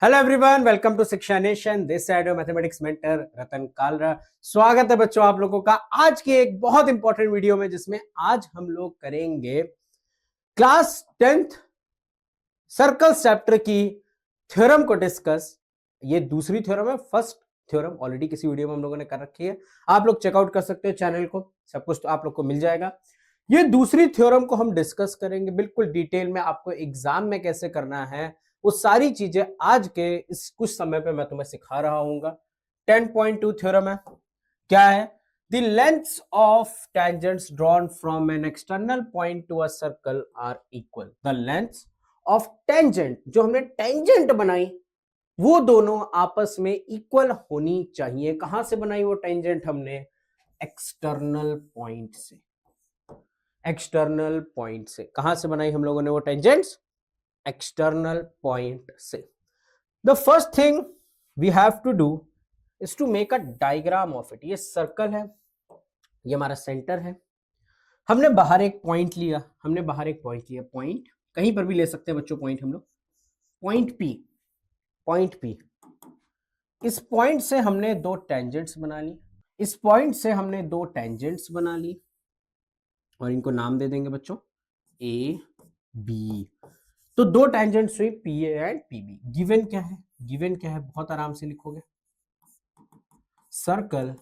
Hello everyone, welcome to Shiksha nation. This side mathematics mentor Ratan Kalra. स्वागत है बच्चों आप लोगों का आज की एक बहुत इंपॉर्टेंट वीडियो में, जिसमें आज हम लोग करेंगे क्लास 10th सर्कल चैप्टर की थ्योरम को डिस्कस। ये दूसरी थ्योरम है, फर्स्ट थ्योरम ऑलरेडी किसी वीडियो में हम लोगों ने कर रखी है। आप लोग चेकआउट कर सकते हो चैनल को, सब कुछ तो आप लोग को मिल जाएगा। ये दूसरी थ्योरम को हम डिस्कस करेंगे बिल्कुल डिटेल में, आपको एग्जाम में कैसे करना है वो सारी चीजें आज के इस कुछ समय पे मैं तुम्हें सिखा रहा हूंगा। 10.2 थ्योरम है, क्या है? The lengths of tangents drawn from an external point to a circle are equal. The lengths of tangent, जो हमने tangent बनाई वो दोनों आपस में इक्वल होनी चाहिए। कहां से बनाई वो tangent हमने? एक्सटर्नल पॉइंट से। एक्सटर्नल पॉइंट से कहां से बनाई हम लोगों ने वो tangents? एक्सटर्नल पॉइंट से। The first thing we have to do is to make a diagram of it. ये सर्कल है, ये हमारा सेंटर है। हमने बाहर एक पॉइंट लिया, पॉइंट कहीं पर भी ले सकते हैं बच्चों पॉइंट हम लोग। Point P. इस पॉइंट से हमने दो टेंजेंट्स बना ली, और इनको नाम दे देंगे बच्चों ए बी। तो दो टेंजेंट्स हुई P A and P B. Given क्या है? बहुत आराम से लिखोगे, circle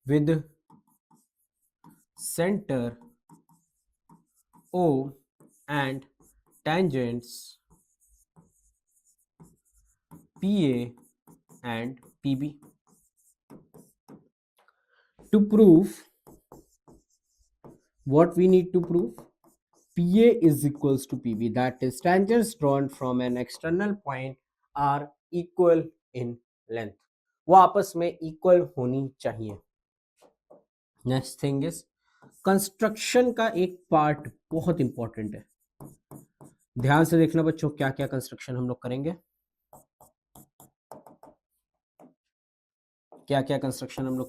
with center O and tangents PA and PB. To prove what we need to prove, PA is equals to PB, that is tangents drawn from an external point are equal in length. वो आपस में equal होनी चाहिए। Next thing is construction का एक part बहुत important है, ध्यान से देखना बच्चों। क्या क्या कंस्ट्रक्शन हम लोग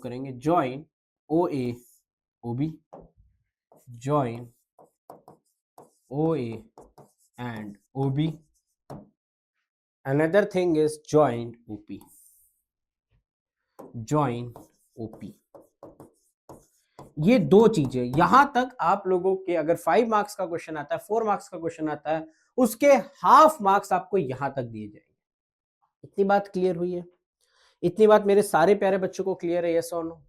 करेंगे, join O A O B, join O A and O B. Another thing is join OP, ये दो चीजें। यहां तक आप लोगों के अगर 5 मार्क्स का क्वेश्चन आता है, 4 मार्क्स का क्वेश्चन आता है, उसके हाफ मार्क्स आपको यहां तक दिए जाएंगे। इतनी बात क्लियर हुई है? इतनी बात मेरे सारे प्यारे बच्चों को क्लियर है? यस और नो?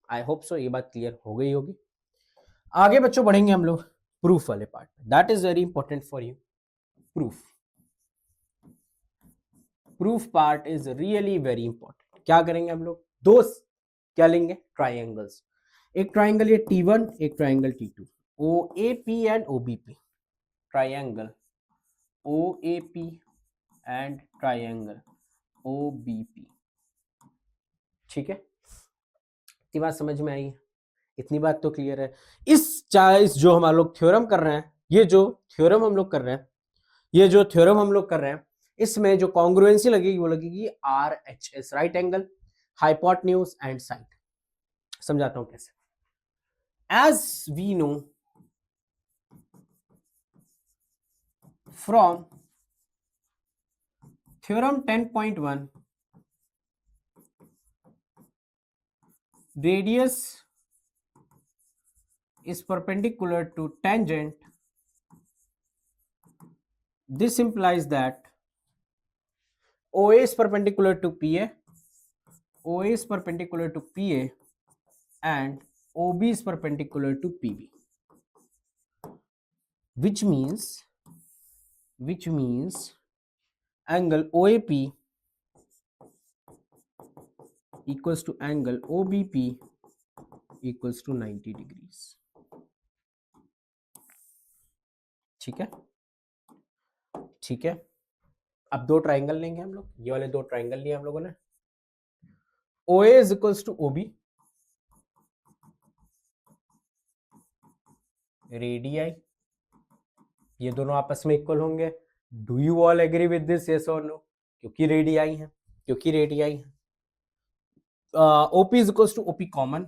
आई होप सो ये बात क्लियर हो गई होगी। आगे बच्चों बढ़ेंगे हम लोग प्रूफ वाले part, that is very important for you. Proof part is really very important. क्या करेंगे हम लोग? दो क्या लेंगे? ट्राइंगल्स। एक ट्राइंगल ये T1, एक triangle T2, OAP and OBP। Triangle OAP and triangle OBP। ठीक है, इतनी बात समझ में आई है? इतनी बात तो क्लियर है। इस जो हम लोग थ्योरम कर रहे हैं, ये जो थ्योरम हम लोग कर रहे हैं, इसमें जो कॉन्ग्रुएंसी लगेगी वो लगेगी RHS, right angle, hypotenuse and side. समझाता हूं कैसे। As we know from theorem 10.1, radius is perpendicular to tangent. This implies that OA is perpendicular to PA, and OB is perpendicular to PB, which means angle OAP equals to angle OBP equals to 90 degrees. ठीक है। अब दो triangle लेंगे हम लोग, ये वाले दो ट्राइंगल लिए हम लोगों ने। OA is equals to OB, radii, ये दोनों आपस में इक्वल होंगे। Do you all agree with this? Yes और नो? क्योंकि रेडियाई है। OP is equals to OP common,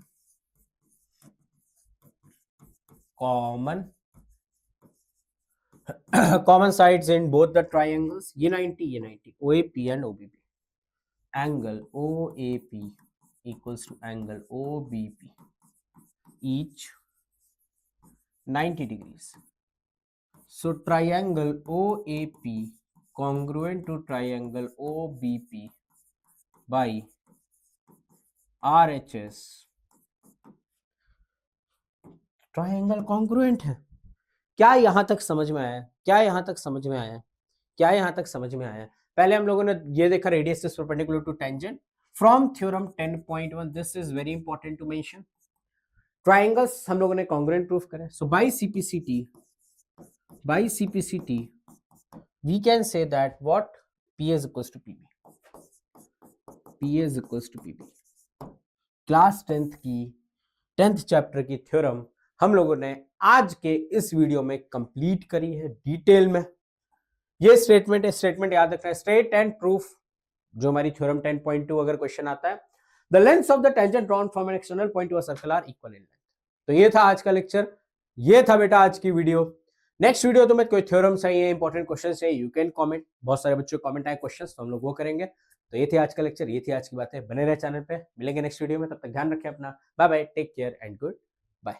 common sides in both the triangles, ये 90, OAP and OBP. Angle OAP equals to angle OBP, each 90 degrees. So triangle OAP congruent to triangle OBP by RHS, triangle congruent है। क्या यहां तक समझ में आया? क्या यहां तक समझ में आया? क्या यहां तक समझ में आया? पहले हम लोगों ने ये देखा radius is perpendicular to tangent from theorem 10.1। This is very important to mention. Triangles हम लोगों ने कॉन्ग्रुएंट प्रूफ करें। So by CPCT we can say that what P is equals to PB, P is equals to PB। Class 10th chapter की theorem हम लोगों ने आज के इस वीडियो में कंप्लीट करी है डिटेल में। ये स्टेटमेंट याद रखना है, स्ट्रेट एंड प्रूफ, जो हमारी थ्योरम 10.2 अगर क्वेश्चन आता है, the lengths of the tangent drawn from an external point to a circle are equal in length. तो ये था आज का लेक्चर, ये था बेटा आज की वीडियो। नेक्स्ट वीडियो तो मैं कोई थ्योरम चाहिए, इंपॉर्टेंट क्वेश्चन चाहिए, यू कैन कमेंट। बहुत सारे बच्चों को कमेंट आए क्वेश्चन, तो हम लोग वो करेंगे। तो ये थे आज का लेक्चर, ये थी आज की बातें। बने रहे चैनल पे, मिलेंगे नेक्स्ट वीडियो में, तब तक ध्यान रखें अपना। Bye bye, take care and good bye.